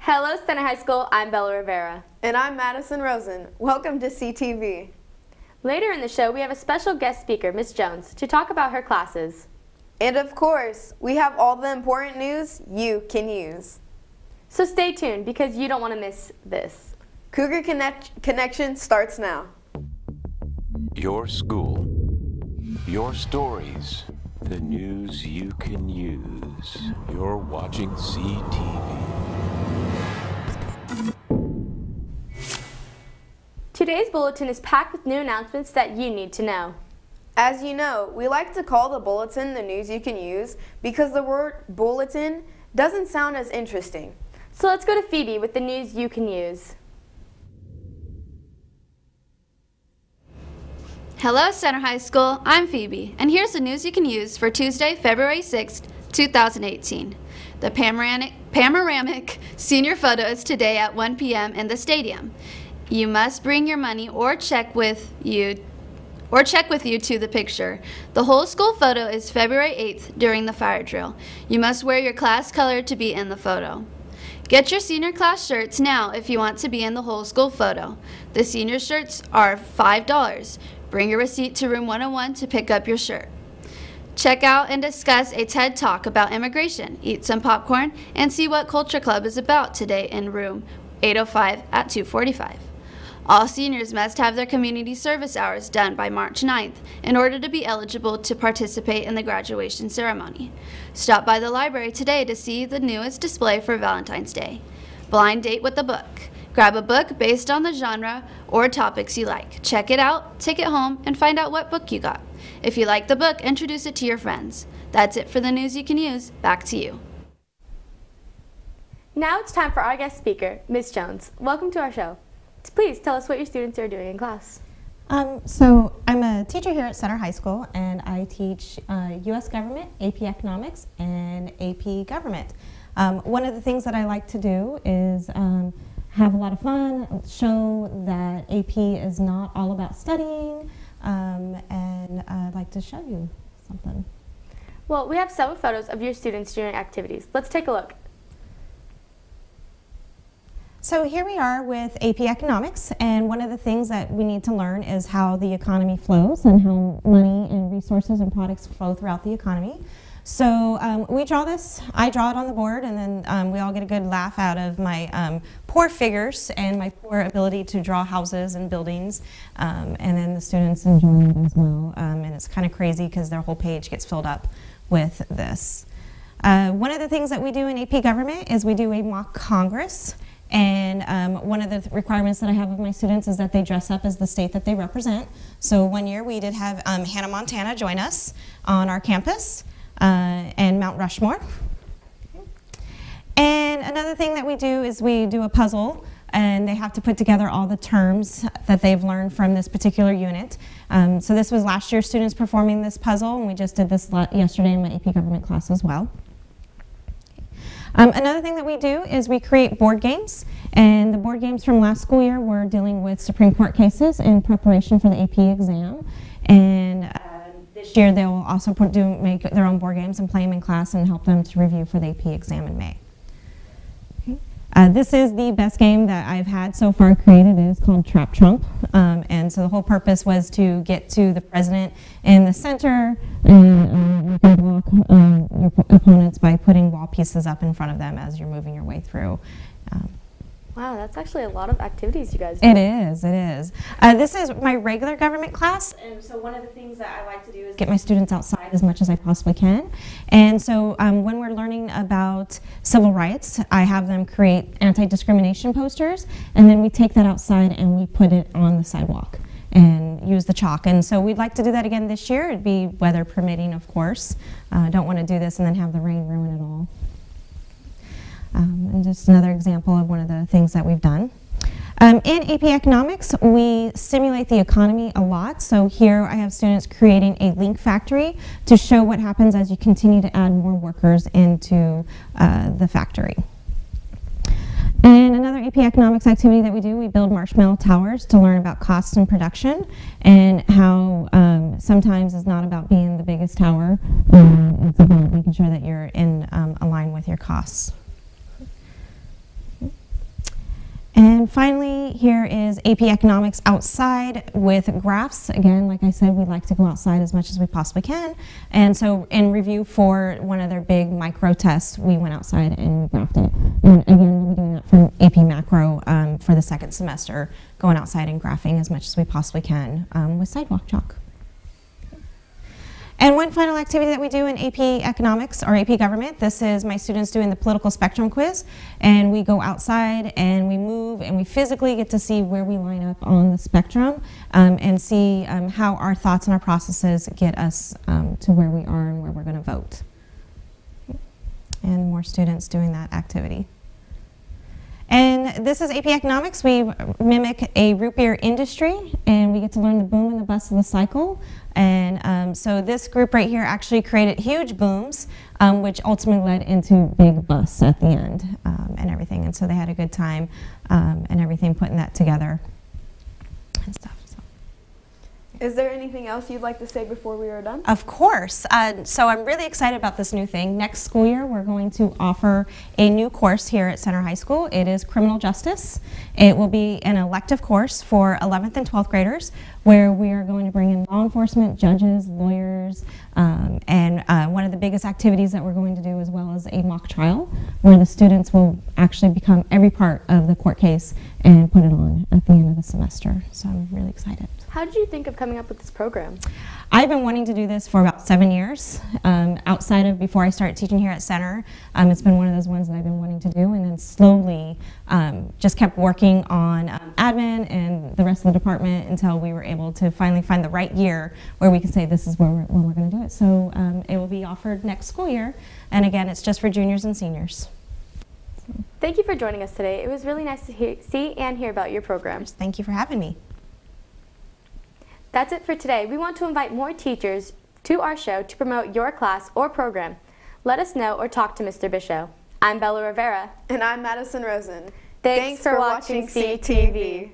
Hello, Center High School. I'm Bella Rivera. And I'm Madison Rosen. Welcome to CTV. Later in the show, we have a special guest speaker, Ms. Jones, to talk about her classes. And of course, we have all the important news you can use. So stay tuned because you don't want to miss this. Cougar Connection starts now. Your school, your stories, the news you can use. You're watching CTV. Today's bulletin is packed with new announcements that you need to know. As you know, we like to call the bulletin the news you can use because the word bulletin doesn't sound as interesting. So let's go to Phoebe with the news you can use. Hello, Center High School. I'm Phoebe, and here's the news you can use for Tuesday, February 6th, 2018. The panoramic senior photo is today at 1 p.m. in the stadium. You must bring your money or check with you to the picture. The whole school photo is February 8th during the fire drill. You must wear your class color to be in the photo. Get your senior class shirts now if you want to be in the whole school photo. The senior shirts are $5. Bring your receipt to room 101 to pick up your shirt. Check out and discuss a TED Talk about immigration, eat some popcorn, and see what Culture Club is about today in room 805 at 2:45. All seniors must have their community service hours done by March 9th in order to be eligible to participate in the graduation ceremony. Stop by the library today to see the newest display for Valentine's Day. Blind date with a book. Grab a book based on the genre or topics you like. Check it out, take it home, and find out what book you got. If you like the book, introduce it to your friends. That's it for the news you can use. Back to you. Now it's time for our guest speaker, Ms. Jones. Welcome to our show. Please tell us what your students are doing in class. So I'm a teacher here at Center High School, and I teach U.S. Government, AP Economics, and AP Government. One of the things that I like to do is have a lot of fun, show that AP is not all about studying, and I'd like to show you something. Well, we have several photos of your students doing activities. Let's take a look. So here we are with AP Economics, and one of the things that we need to learn is how the economy flows and how money and resources and products flow throughout the economy. So we draw this, I draw it on the board, and then we all get a good laugh out of my poor figures and my poor ability to draw houses and buildings, and then the students enjoy it as well. And it's kind of crazy because their whole page gets filled up with this. One of the things that we do in AP Government is we do a mock Congress. And one of the requirements that I have of my students is that they dress up as the state that they represent. So one year we did have Hannah Montana join us on our campus and Mount Rushmore. And another thing that we do is we do a puzzle, and they have to put together all the terms that they've learned from this particular unit. So this was last year's students performing this puzzle, and we just did this yesterday in my AP Government class as well. Another thing that we do is we create board games, and the board games from last school year were dealing with Supreme Court cases in preparation for the AP exam, and this year they will also make their own board games and play them in class and help them to review for the AP exam in May. This is the best game that I've had so far created. It is called Trap Trump, and so the whole purpose was to get to the president in the center, and you can block your opponents by putting wall pieces up in front of them as you're moving your way through. Wow, that's actually a lot of activities you guys do. It is, it is. This is my regular government class, and so one of the things that I like to do is get my students outside as much as I possibly can. And so when we're learning about civil rights, I have them create anti-discrimination posters, and then we take that outside and we put it on the sidewalk and use the chalk. And so we'd like to do that again this year. It'd be weather permitting, of course. Don't want to do this and then have the rain ruin it all. And just another example of one of the things that we've done. In AP Economics, we simulate the economy a lot. So here I have students creating a link factory to show what happens as you continue to add more workers into the factory. And another AP Economics activity that we do, we build marshmallow towers to learn about cost and production, and how sometimes it's not about being the biggest tower, it's about making sure that you're in line with your costs. then finally, here is AP Economics outside with graphs. Again, like I said, we like to go outside as much as we possibly can. And so in review for one of their big micro tests, we went outside and graphed it. And again, we'll be doing that from AP Macro for the second semester, going outside and graphing as much as we possibly can with sidewalk chalk. And one final activity that we do in AP Economics or AP Government, this is my students doing the political spectrum quiz. And we go outside and we move and we physically get to see where we line up on the spectrum and see how our thoughts and our processes get us to where we are and where we're going to vote. And more students doing that activity. And this is AP Economics. We mimic a root beer industry, and we get to learn the boom and the bust of the cycle. And so this group right here actually created huge booms, which ultimately led into big busts at the end and everything. And so they had a good time and everything putting that together and stuff. Is there anything else you'd like to say before we are done? Of course. So I'm really excited about this new thing. Next school year, we're going to offer a new course here at Center High School. It is criminal justice. It will be an elective course for 11th and 12th graders, where we are going to bring in law enforcement, judges, lawyers, and one of the biggest activities that we're going to do as well is a mock trial, where the students will actually become every part of the court case and put it on at the end of the semester. So I'm really excited. How did you think of coming up with this program? I've been wanting to do this for about 7 years. Outside of before I started teaching here at Center, it's been one of those ones that I've been wanting to do, and then slowly just kept working on admin and the rest of the department until we were able to finally find the right year where we can say this is when we're going to do it. So it will be offered next school year, and again, it's just for juniors and seniors. Thank you for joining us today. It was really nice to see and hear about your program. Thank you for having me. That's it for today. We want to invite more teachers to our show to promote your class or program. Let us know or talk to Mr. Bishop. I'm Bella Rivera. And I'm Madison Rosen. Thanks for watching CTV.